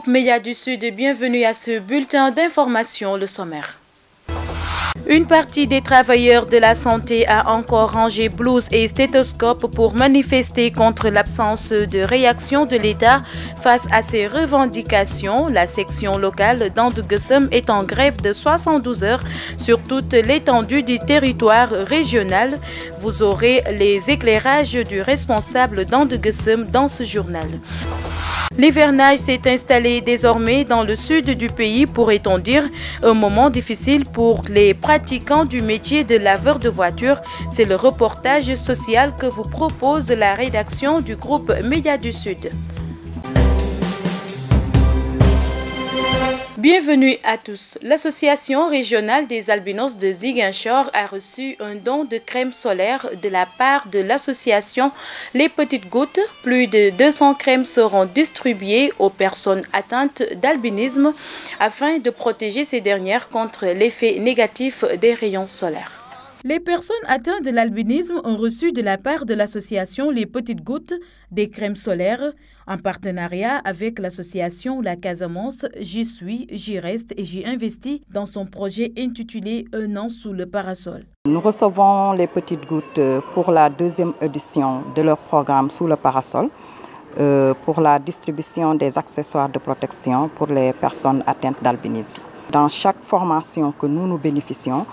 Médias du Sud, bienvenue à ce bulletin d'information, le sommaire. Une partie des travailleurs de la santé a encore rangé blouse et stéthoscope pour manifester contre l'absence de réaction de l'État face à ces revendications. La section locale d'Anduguessum est en grève de 72 heures sur toute l'étendue du territoire régional. Vous aurez les éclairages du responsable d'Anduguessum dans ce journal. L'hivernage s'est installé désormais dans le sud du pays, pourrait-on dire, un moment difficile pour les pratiquants du métier de laveur de voitures. C'est le reportage social que vous propose la rédaction du groupe Médias du Sud. Bienvenue à tous. L'association régionale des albinos de Ziguinchor a reçu un don de crème solaire de la part de l'association Les Petites Gouttes. Plus de 200 crèmes seront distribuées aux personnes atteintes d'albinisme afin de protéger ces dernières contre l'effet négatif des rayons solaires. Les personnes atteintes de l'albinisme ont reçu de la part de l'association Les Petites Gouttes des crèmes solaires en partenariat avec l'association La Casamance. J'y suis, j'y reste et j'y investis dans son projet intitulé Un an sous le parasol. Nous recevons Les Petites Gouttes pour la deuxième édition de leur programme Sous le parasol pour la distribution des accessoires de protection pour les personnes atteintes d'albinisme. Dans chaque formation que nous bénéficions,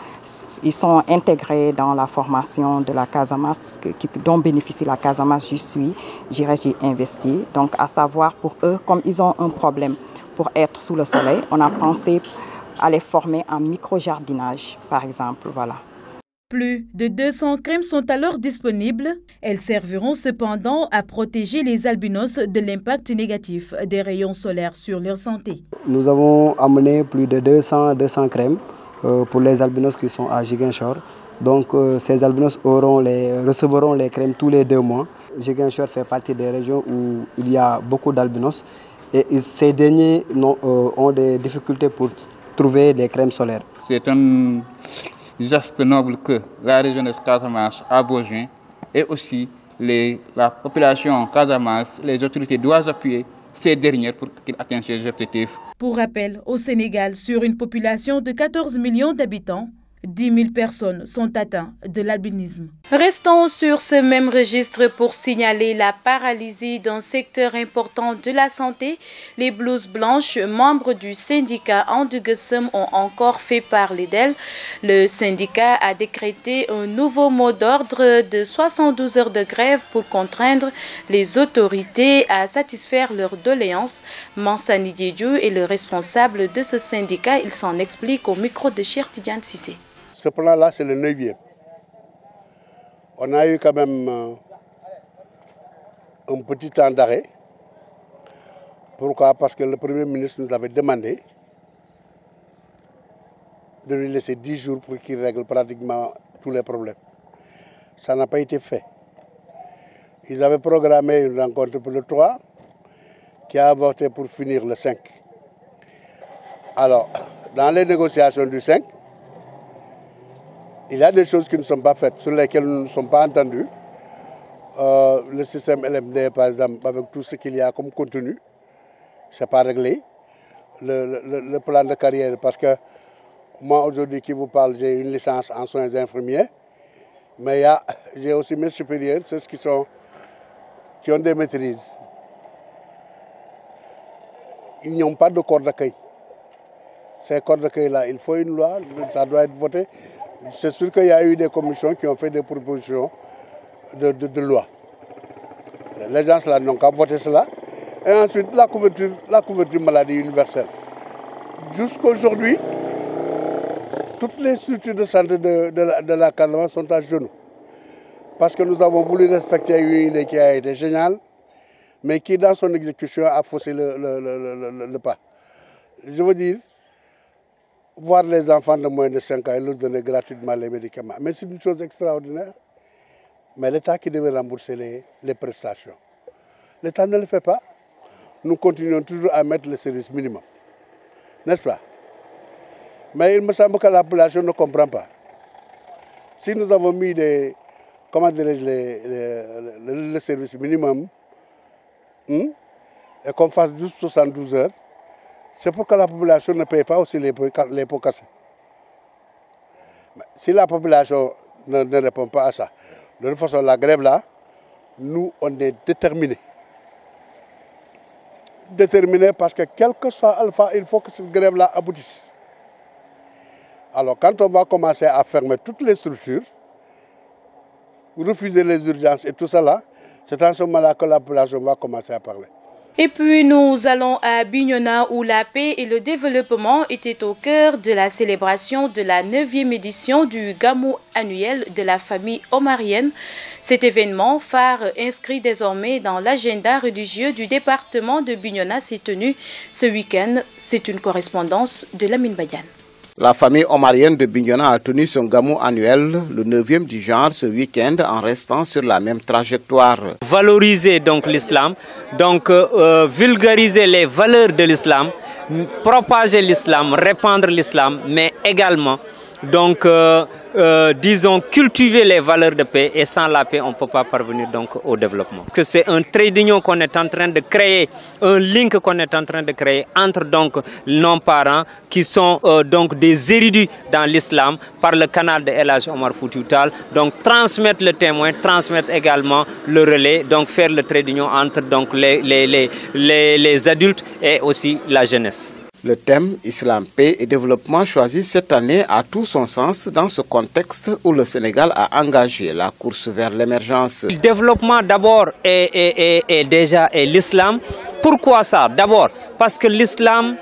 ils sont intégrés dans la formation de la Casamance dont bénéficie la Casamance. J'y suis, j'y investis. Donc à savoir pour eux, comme ils ont un problème pour être sous le soleil, on a pensé à les former en micro-jardinage, par exemple. Voilà. Plus de 200 crèmes sont alors disponibles. Elles serviront cependant à protéger les albinos de l'impact négatif des rayons solaires sur leur santé. Nous avons amené plus de 200 crèmes pour les albinos qui sont à Ziguinchor. Donc ces albinos recevront les crèmes tous les 2 mois. Ziguinchor fait partie des régions où il y a beaucoup d'albinos et ces derniers ont des difficultés pour trouver les crèmes solaires. C'est un geste noble que la région de Casamance a besoin et aussi la population Casamance, les autorités doivent appuyer ces dernières pour qu'ils atteignent ces objectifs. Pour rappel, au Sénégal, sur une population de 14 millions d'habitants, 10 000 personnes sont atteintes de l'albinisme. Restons sur ce même registre pour signaler la paralysie d'un secteur important de la santé. Les blouses blanches, membres du syndicat Anduguessum, ont encore fait parler d'elles. Le syndicat a décrété un nouveau mot d'ordre de 72 heures de grève pour contraindre les autorités à satisfaire leurs doléances. Mansani Diédiou est le responsable de ce syndicat. Il s'en explique au micro de Cheikh Tidiane Cissé. Ce plan-là, c'est le 9e. On a eu quand même un petit temps d'arrêt. Pourquoi? Parce que le Premier ministre nous avait demandé de lui laisser 10 jours pour qu'il règle pratiquement tous les problèmes. Ça n'a pas été fait. Ils avaient programmé une rencontre pour le 3 qui a avorté pour finir le 5. Alors, dans les négociations du 5, il y a des choses qui ne sont pas faites, sur lesquelles nous ne sommes pas entendus. Le système LMD, par exemple, avec tout ce qu'il y a comme contenu, ce n'est pas réglé. Le plan de carrière, parce que moi, aujourd'hui, qui vous parle, j'ai une licence en soins infirmiers, mais j'ai aussi mes supérieurs, ceux qui ont des maîtrises. Ils n'ont pas de corps d'accueil. Ces corps d'accueil-là, il faut une loi, ça doit être voté. C'est sûr qu'il y a eu des commissions qui ont fait des propositions de loi. Les gens là n'ont qu'à voter cela. Et ensuite, la couverture maladie universelle. Jusqu'aujourd'hui, toutes les structures de santé de la Casamance sont à genoux. Parce que nous avons voulu respecter une idée qui a été géniale, mais qui, dans son exécution, a faussé le pas. Je veux dire, voir les enfants de moins de 5 ans et leur donner gratuitement les médicaments. Mais c'est une chose extraordinaire. Mais l'État qui devait rembourser les prestations. L'État ne le fait pas. Nous continuons toujours à mettre le service minimum. N'est-ce pas? Mais il me semble que la population ne comprend pas. Si nous avons mis le service minimum et qu'on fasse juste 72 heures, C'est pour que la population ne paye pas aussi les pots cassés. Mais si la population ne répond pas à ça, de toute façon, la grève là, nous, on est déterminés. Déterminés parce que quel que soit Alpha, il faut que cette grève-là aboutisse. Alors, quand on va commencer à fermer toutes les structures, refuser les urgences et tout ça là, c'est en ce moment-là que la population va commencer à parler. Et puis nous allons à Bignona où la paix et le développement étaient au cœur de la célébration de la 9e édition du Gamou annuel de la famille omarienne. Cet événement phare inscrit désormais dans l'agenda religieux du département de Bignona s'est tenu ce week-end. C'est une correspondance de Lamine Badiane. La famille omarienne de Bignona a tenu son gamou annuel, le 9e du genre, ce week-end en restant sur la même trajectoire. Valoriser donc l'islam, donc vulgariser les valeurs de l'islam, propager l'islam, répandre l'islam, mais également donc disons cultiver les valeurs de paix, et sans la paix on ne peut pas parvenir donc au développement. Parce que c'est un trait d'union qu'on est en train de créer, un link qu'on est en train de créer entre donc nos parents qui sont donc des érudits dans l'islam par le canal de El Hadj Omar Foutiyou Tall, donc transmettre le témoin, transmettre également le relais, donc faire le trait d'union entre donc les adultes et aussi la jeunesse. Le thème Islam, paix et développement choisi cette année a tout son sens dans ce contexte où le Sénégal a engagé la course vers l'émergence. Le développement d'abord est déjà l'islam. Pourquoi ça? D'abord parce que l'islam,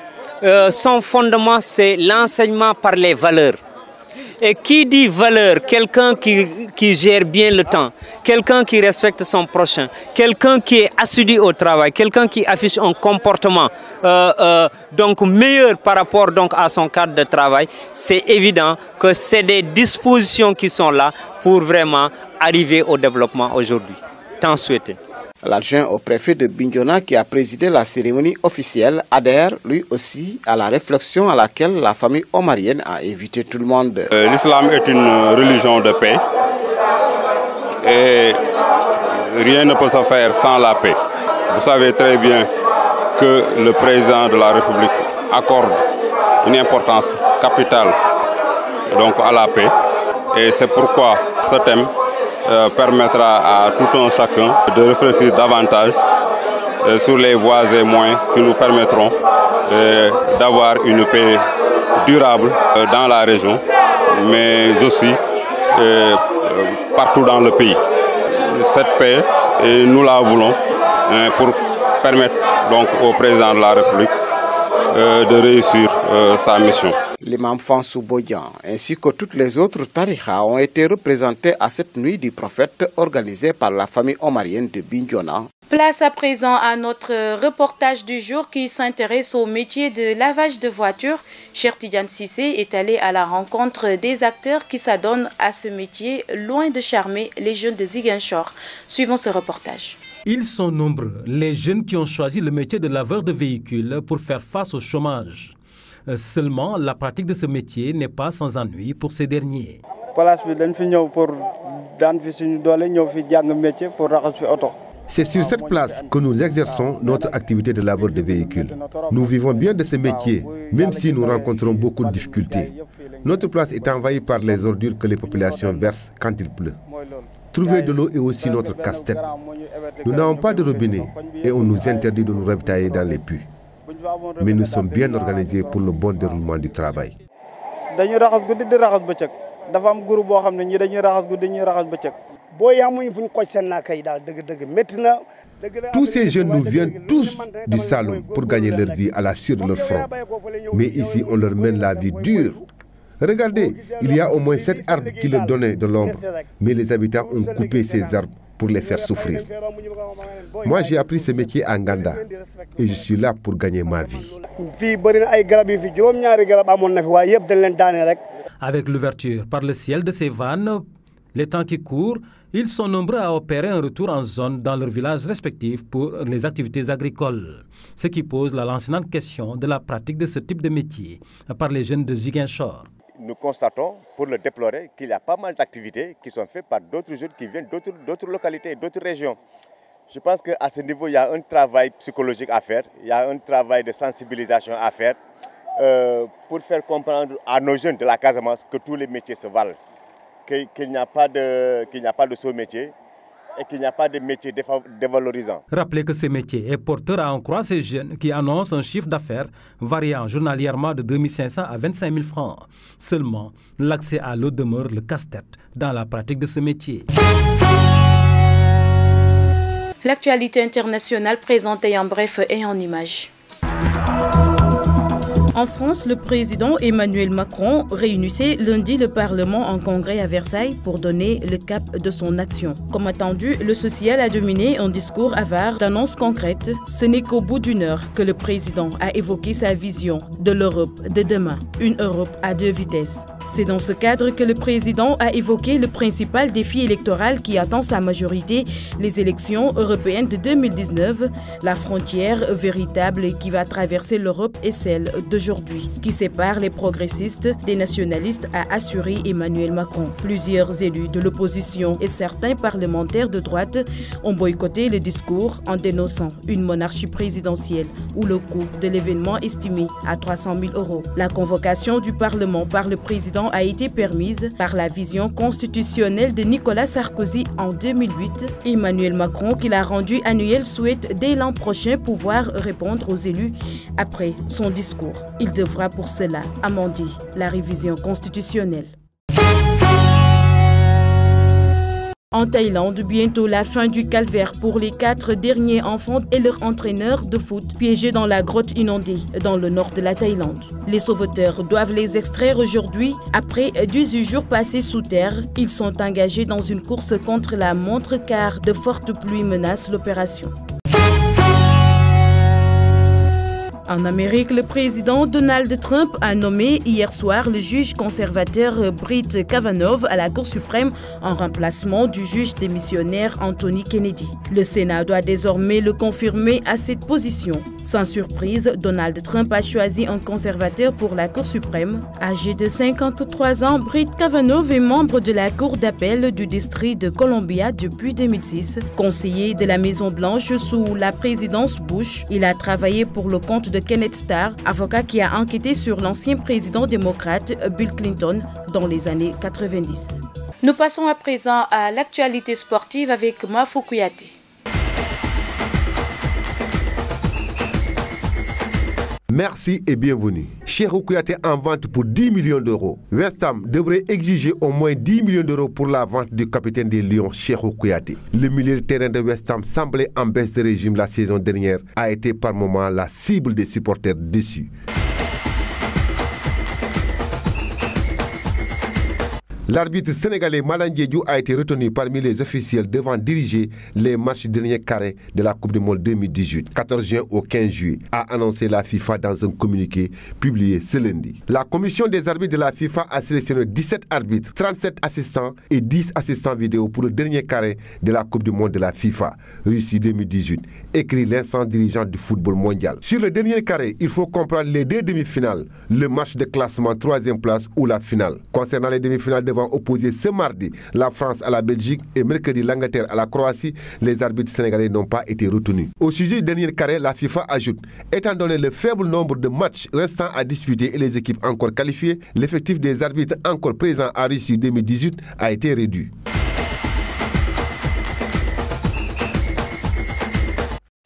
son fondement c'est l'enseignement par les valeurs. Et qui dit valeur? Quelqu'un qui gère bien le temps, quelqu'un qui respecte son prochain, quelqu'un qui est assidu au travail, quelqu'un qui affiche un comportement donc meilleur par rapport donc à son cadre de travail. C'est évident que c'est des dispositions qui sont là pour vraiment arriver au développement aujourd'hui, tant souhaité. L'adjoint au préfet de Bignona qui a présidé la cérémonie officielle adhère lui aussi à la réflexion à laquelle la famille omarienne a invité tout le monde. L'islam est une religion de paix et rien ne peut se faire sans la paix. Vous savez très bien que le président de la République accorde une importance capitale donc à la paix, et c'est pourquoi ce thème permettra à tout un chacun de réfléchir davantage sur les voies et moyens qui nous permettront d'avoir une paix durable dans la région, mais aussi partout dans le pays. Cette paix, nous la voulons pour permettre donc au président de la République de réussir sa mission. L'imam Fansou Bodian ainsi que toutes les autres tarikhas ont été représentés à cette nuit du prophète organisée par la famille omarienne de Bignona. Place à présent à notre reportage du jour qui s'intéresse au métier de lavage de voitures. Cheikh Tidiane Cissé est allé à la rencontre des acteurs qui s'adonnent à ce métier, loin de charmer les jeunes de Ziguinchor. Suivons ce reportage. Ils sont nombreux, les jeunes qui ont choisi le métier de laveur de véhicules pour faire face au chômage. Seulement, la pratique de ce métier n'est pas sans ennui pour ces derniers. C'est sur cette place que nous exerçons notre activité de laveur de véhicules. Nous vivons bien de ce métier, même si nous rencontrons beaucoup de difficultés. Notre place est envahie par les ordures que les populations versent quand il pleut. Trouver de l'eau est aussi notre casse-tête. Nous n'avons pas de robinet et on nous interdit de nous ravitailler dans les puits. Mais nous sommes bien organisés pour le bon déroulement du travail. Tous ces jeunes nous viennent tous du salon pour gagner leur vie à la sueur de leur front. Mais ici, on leur mène la vie dure. Regardez, il y a au moins 7 arbres qui leur donnaient de l'ombre. Mais les habitants ont coupé ces arbres pour les faire souffrir. Moi, j'ai appris ce métier à Nganda et je suis là pour gagner ma vie. Avec l'ouverture par le ciel de ces vannes, les temps qui courent, ils sont nombreux à opérer un retour en zone dans leurs villages respectifs pour les activités agricoles. Ce qui pose la lancinante question de la pratique de ce type de métier par les jeunes de Ziguinchor. Nous constatons, pour le déplorer, qu'il y a pas mal d'activités qui sont faites par d'autres jeunes qui viennent d'autres localités, d'autres régions. Je pense qu'à ce niveau, il y a un travail psychologique à faire, il y a un travail de sensibilisation à faire pour faire comprendre à nos jeunes de la Casamance que tous les métiers se valent, qu'il n'y a pas de sous-métier et qu'il n'y a pas de métier dévalorisant. Rappelez que ce métier est porteur à en croire ces jeunes qui annoncent un chiffre d'affaires variant journalièrement de 2 500 à 25 000 francs. Seulement, l'accès à l'eau demeure le casse-tête dans la pratique de ce métier. L'actualité internationale présentée en bref et en images. En France, le président Emmanuel Macron réunissait lundi le Parlement en congrès à Versailles pour donner le cap de son action. Comme attendu, le social a dominé un discours avare d'annonces concrètes. Ce n'est qu'au bout d'une heure que le président a évoqué sa vision de l'Europe de demain, une Europe à 2 vitesses. C'est dans ce cadre que le président a évoqué le principal défi électoral qui attend sa majorité, les élections européennes de 2019. La frontière véritable qui va traverser l'Europe est celle d'aujourd'hui, qui sépare les progressistes des nationalistes, a assuré Emmanuel Macron. Plusieurs élus de l'opposition et certains parlementaires de droite ont boycotté le discours en dénonçant une monarchie présidentielle où le coût de l'événement estimé à 300 000 €. La convocation du Parlement par le président a été permise par la vision constitutionnelle de Nicolas Sarkozy en 2008. Emmanuel Macron, qui l'a rendu annuel, souhaite dès l'an prochain pouvoir répondre aux élus après son discours. Il devra pour cela amender la révision constitutionnelle. En Thaïlande, bientôt la fin du calvaire pour les 4 derniers enfants et leur entraîneur de foot piégés dans la grotte inondée dans le nord de la Thaïlande. Les sauveteurs doivent les extraire aujourd'hui. Après 18 jours passés sous terre, ils sont engagés dans une course contre la montre car de fortes pluies menacent l'opération. En Amérique, le président Donald Trump a nommé hier soir le juge conservateur Brett Kavanaugh à la Cour suprême en remplacement du juge démissionnaire Anthony Kennedy. Le Sénat doit désormais le confirmer à cette position. Sans surprise, Donald Trump a choisi un conservateur pour la Cour suprême. Âgé de 53 ans, Brett Kavanaugh est membre de la Cour d'appel du district de Columbia depuis 2006. Conseiller de la Maison-Blanche sous la présidence Bush, il a travaillé pour le compte de Kenneth Starr, avocat qui a enquêté sur l'ancien président démocrate Bill Clinton dans les années 90. Nous passons à présent à l'actualité sportive avec Mafou Kouyaté. Merci et bienvenue. Cheikhou Kouyaté en vente pour 10 millions d'euros. West Ham devrait exiger au moins 10 millions d'euros pour la vente du capitaine des Lions, Cheikhou Kouyaté. Le milieu de terrain de West Ham semblait en baisse de régime la saison dernière, a été par moments la cible des supporters déçus. L'arbitre sénégalais Malang Diédhiou a été retenu parmi les officiels devant diriger les matchs du dernier carré de la Coupe du Monde 2018, 14 juin au 15 juillet, a annoncé la FIFA dans un communiqué publié ce lundi. La commission des arbitres de la FIFA a sélectionné 17 arbitres, 37 assistants et 10 assistants vidéo pour le dernier carré de la Coupe du Monde de la FIFA, Russie 2018, écrit l'instant dirigeant du football mondial. Sur le dernier carré, il faut comprendre les 2 demi-finales, le match de classement 3e place ou la finale. Concernant les demi-finales devant opposer ce mardi la France à la Belgique et mercredi l'Angleterre à la Croatie, les arbitres sénégalais n'ont pas été retenus. Au sujet du dernier carré, la FIFA ajoute, étant donné le faible nombre de matchs restants à disputer et les équipes encore qualifiées, l'effectif des arbitres encore présents à Russie 2018 a été réduit.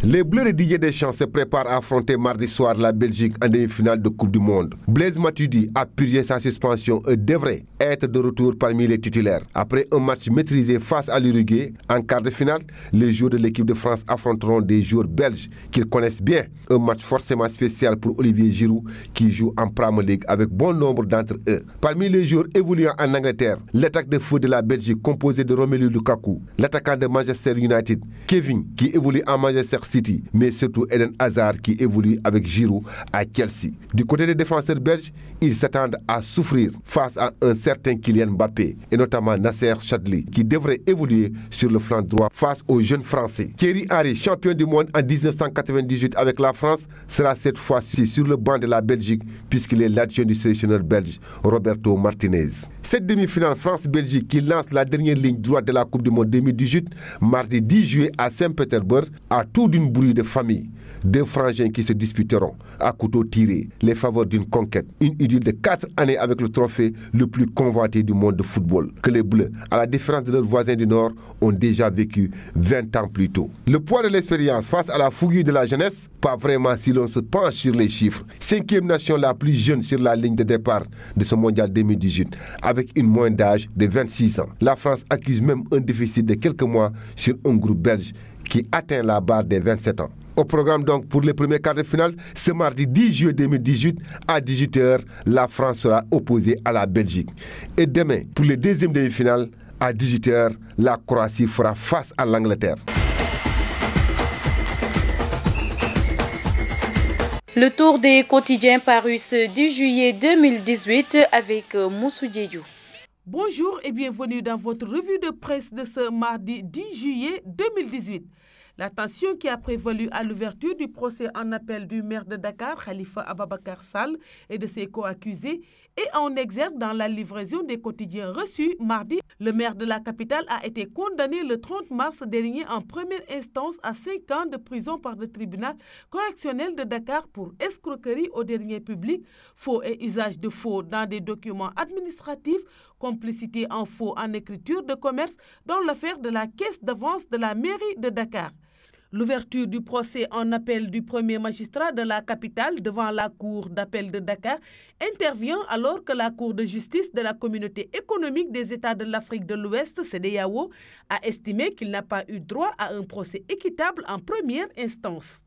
Les Bleus de Didier Deschamps se préparent à affronter mardi soir la Belgique en demi-finale de Coupe du Monde. Blaise Matuidi a purgé sa suspension et devrait être de retour parmi les titulaires. Après un match maîtrisé face à l'Uruguay, en quart de finale, les joueurs de l'équipe de France affronteront des joueurs belges qu'ils connaissent bien. Un match forcément spécial pour Olivier Giroud qui joue en Premier League avec bon nombre d'entre eux. Parmi les joueurs évoluant en Angleterre, l'attaque de feu de la Belgique composée de Romelu Lukaku, l'attaquant de Manchester United, Kevin qui évolue en Manchester City City, mais surtout Eden Hazard qui évolue avec Giroud à Chelsea. Du côté des défenseurs belges, ils s'attendent à souffrir face à un certain Kylian Mbappé et notamment Nasser Chadli qui devrait évoluer sur le flanc droit face aux jeunes Français. Thierry Henry, champion du monde en 1998 avec la France, sera cette fois-ci sur le banc de la Belgique puisqu'il est l'adjoint du sélectionneur belge Roberto Martinez. Cette demi-finale France-Belgique qui lance la dernière ligne droite de la Coupe du Monde 2018, mardi 10 juillet à Saint-Pétersbourg, a tout d'une bruit de famille. Deux frangins qui se disputeront à couteau tiré les faveurs d'une conquête. Une idylle de 4 années avec le trophée le plus convoité du monde de football que les Bleus, à la différence de leurs voisins du Nord, ont déjà vécu 20 ans plus tôt. Le poids de l'expérience face à la fougue de la jeunesse, pas vraiment si l'on se penche sur les chiffres. 5e nation la plus jeune sur la ligne de départ de ce mondial 2018 avec une moyenne d'âge de 26 ans. La France accuse même un déficit de quelques mois sur un groupe belge qui atteint la barre des 27 ans. Au programme donc pour les premiers quarts de finale, ce mardi 10 juillet 2018 à 18h, la France sera opposée à la Belgique. Et demain, pour les deuxièmes demi-finales, à 18h, la Croatie fera face à l'Angleterre. Le tour des quotidiens paru ce 10 juillet 2018 avec Moussou Diédiou. Bonjour et bienvenue dans votre revue de presse de ce mardi 10 juillet 2018. La tension qui a prévalu à l'ouverture du procès en appel du maire de Dakar, Khalifa Ababacar Sall, et de ses co-accusés, est en exergue dans la livraison des quotidiens reçus mardi. Le maire de la capitale a été condamné le 30 mars dernier en première instance à 5 ans de prison par le tribunal correctionnel de Dakar pour escroquerie aux deniers publics, faux et usage de faux dans des documents administratifs, complicité en faux en écriture de commerce dans l'affaire de la caisse d'avance de la mairie de Dakar. L'ouverture du procès en appel du premier magistrat de la capitale devant la cour d'appel de Dakar intervient alors que la Cour de justice de la Communauté économique des États de l'Afrique de l'Ouest, CEDEAO, a estimé qu'il n'a pas eu droit à un procès équitable en première instance.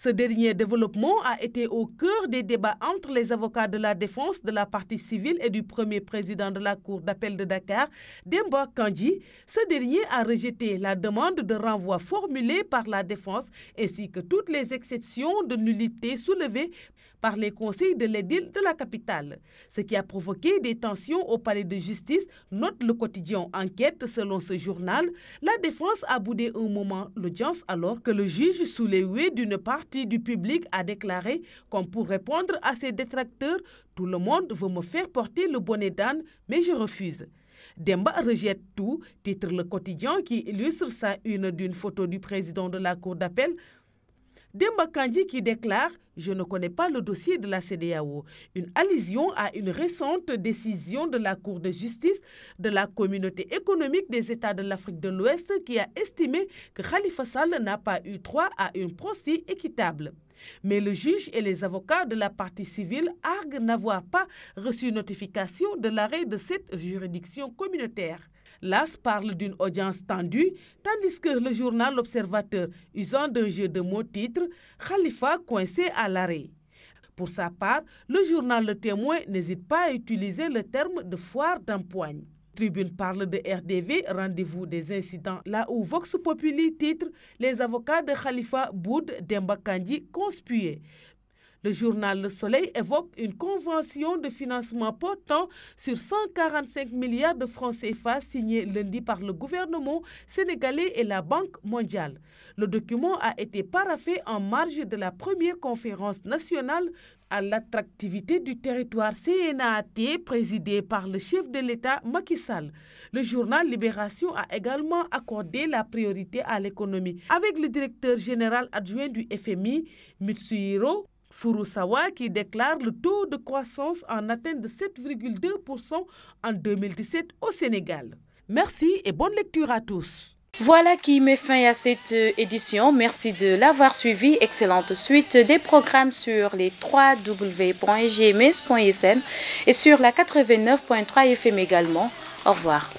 Ce dernier développement a été au cœur des débats entre les avocats de la défense de la partie civile et du premier président de la Cour d'appel de Dakar, Demba Kandji. Ce dernier a rejeté la demande de renvoi formulée par la défense ainsi que toutes les exceptions de nullité soulevées par les conseils de l'édile de la capitale. Ce qui a provoqué des tensions au palais de justice, note le quotidien Enquête. Selon ce journal, la défense a boudé un moment l'audience alors que le juge, sous les huées d'une partie du public, a déclaré, comme pour répondre à ses détracteurs, « Tout le monde veut me faire porter le bonnet d'âne, mais je refuse ». Demba rejette tout, titre le quotidien qui illustre sa une d'une photo du président de la cour d'appel, Demba Kandji qui déclare « Je ne connais pas le dossier de la CEDEAO », une allusion à une récente décision de la Cour de justice de la Communauté économique des États de l'Afrique de l'Ouest qui a estimé que Khalifa Sall n'a pas eu droit à un procès équitable. Mais le juge et les avocats de la partie civile arguent n'avoir pas reçu notification de l'arrêt de cette juridiction communautaire. L'AS parle d'une audience tendue, tandis que le journal L'Observateur, usant d'un jeu de mots, titre « Khalifa coincé à l'arrêt ». Pour sa part, le journal Le Témoin n'hésite pas à utiliser le terme de foire d'empoigne. Tribune parle de RDV, rendez-vous des incidents, là où Vox Populi titre « Les avocats de Khalifa boudent Demba Kandji conspués ». Le journal Le Soleil évoque une convention de financement portant sur 145 milliards de francs CFA signée lundi par le gouvernement sénégalais et la Banque mondiale. Le document a été paraphé en marge de la première conférence nationale à l'attractivité du territoire CNAT présidée par le chef de l'État Macky Sall. Le journal Libération a également accordé la priorité à l'économie avec le directeur général adjoint du FMI, Mitsuhiro Furusawa, qui déclare le taux de croissance en atteinte de 7,2% en 2017 au Sénégal. Merci et bonne lecture à tous. Voilà qui met fin à cette édition. Merci de l'avoir suivi. Excellente suite des programmes sur les www.gms.sn et sur la 89.3 FM également. Au revoir.